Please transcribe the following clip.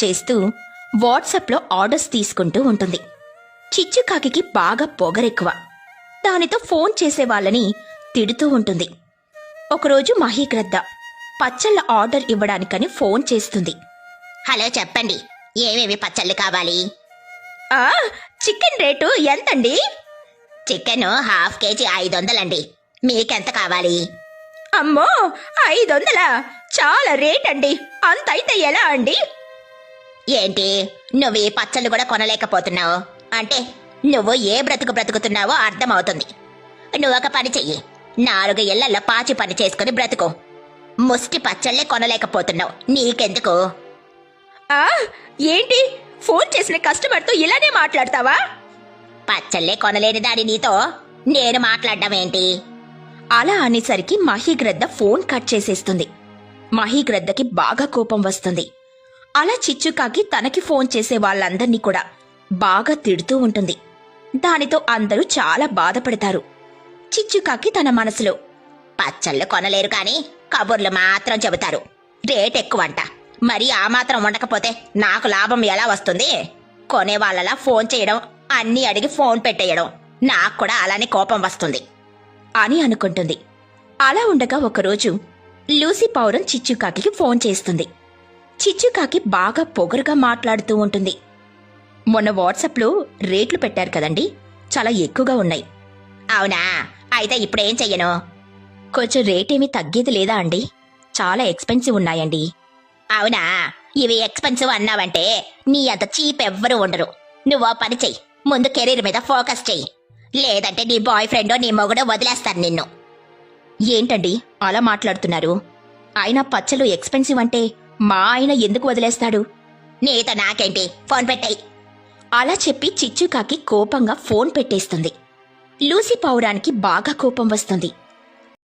చేస్తూ వాట్సాప్లో ఆర్డర్స్ తీసుకుంటూ ఉంటుంది. చిచ్చుకాకి బాగా పొగరెక్కువ. దానితో ఫోన్ చేసే వాళ్ళని తిడుతూ ఉంటుంది. ఒకరోజు మహీగ్రద్ద పచ్చళ్ళ ఆర్డర్ ఇవ్వడానికని ఫోన్ చేస్తుంది. హలో, చెప్పండి, ఏమేమి పచ్చళ్ళు కావాలి? చికెన్ రేటు ఎంతండి? చికెన్ ½ కేజీ 500 అండి. మీకెంత కావాలి? అమ్మో, 500? చాలా రేట్ అండి. అంతైతే ఎలా అండి? ఏంటి, నువ్వు ఈ పచ్చళ్ళు కూడా కొనలేకపోతున్నావు అంటే నువ్వు ఏ బ్రతుకు బ్రతుకుతున్నావో అర్థమవుతుంది. నువ్వు ఒక పని చెయ్యి, 4 ఇళ్లలో పాచి పని చేసుకుని బ్రతుకు. ముష్టి పచ్చళ్ళే కొనలేకపోతున్నావు, నీకెందుకు? ఏంటి, ఫోన్ చేసిన కస్టమర్తో ఇలానే మాట్లాడతావా? పచ్చళ్ళే కొనలేని దాని నీతో నేను మాట్లాడడం ఏంటి? అలా అనేసరికి మహీగ్రద్ద ఫోన్ కట్ చేసేస్తుంది. మహీగ్రద్దకి బాగా కోపం వస్తుంది. అలా చిచ్చుకాకి తనకి ఫోన్ చేసే వాళ్ళందర్నీ కూడా బాగా తిడుతూ ఉంటుంది. దానితో అందరూ చాలా బాధపడతారు. చిచ్చుకాకి తన మనసులో, పచ్చళ్ళు కొనలేరు కానీ కబుర్లు మాత్రం చెబుతారు, రేట్ ఎక్కువంట. మరి ఆ మాత్రం ఉండకపోతే నాకు లాభం ఎలా వస్తుంది? కొనేవాళ్ళలా ఫోన్ చేయడం, అన్నీ అడిగి ఫోన్ పెట్టేయడం, నాకు కూడా అలానే కోపం వస్తుంది అని అనుకుంటుంది. అలా ఉండగా ఒకరోజు లూసీ పౌరం చిచ్చుకాకి ఫోన్ చేస్తుంది. చిచ్చుకాకి బాగా పొగరుగా మాట్లాడుతూ ఉంటుంది. మొన్న వాట్సాప్లో రేట్లు పెట్టారు కదండి, చాలా ఎక్కువగా ఉన్నాయి. అవునా, అయితే ఇప్పుడేం చెయ్యను? కొంచెం రేటేమీ తగ్గేది లేదా అండి? చాలా ఎక్స్పెన్సివ్ ఉన్నాయండి. అవునా, ఇవి ఎక్స్పెన్సివ్ అన్నావంటే నీ అంత చీప్ ఎవ్వరూ ఉండరు. నువ్వు పని చెయ్యి, ముందు కెరీర్ మీద ఫోకస్ చెయ్యి, లేదంటే నీ బాయ్ ఫ్రెండో నీ మొగుడో వదిలేస్తాను నిన్ను. ఏంటండి అలా మాట్లాడుతున్నారు? ఆయన పచ్చళ్ళు ఎక్స్పెన్సివ్ అంటే మా ఆయన ఎందుకు వదిలేస్తాడు? నీతో నాకేంటి, ఫోన్ పెట్టేయ్. అలా చెప్పి చిచ్చుకాకి కోపంగా ఫోన్ పెట్టేస్తుంది. లూసీ పౌరానికి బాగా కోపం వస్తుంది.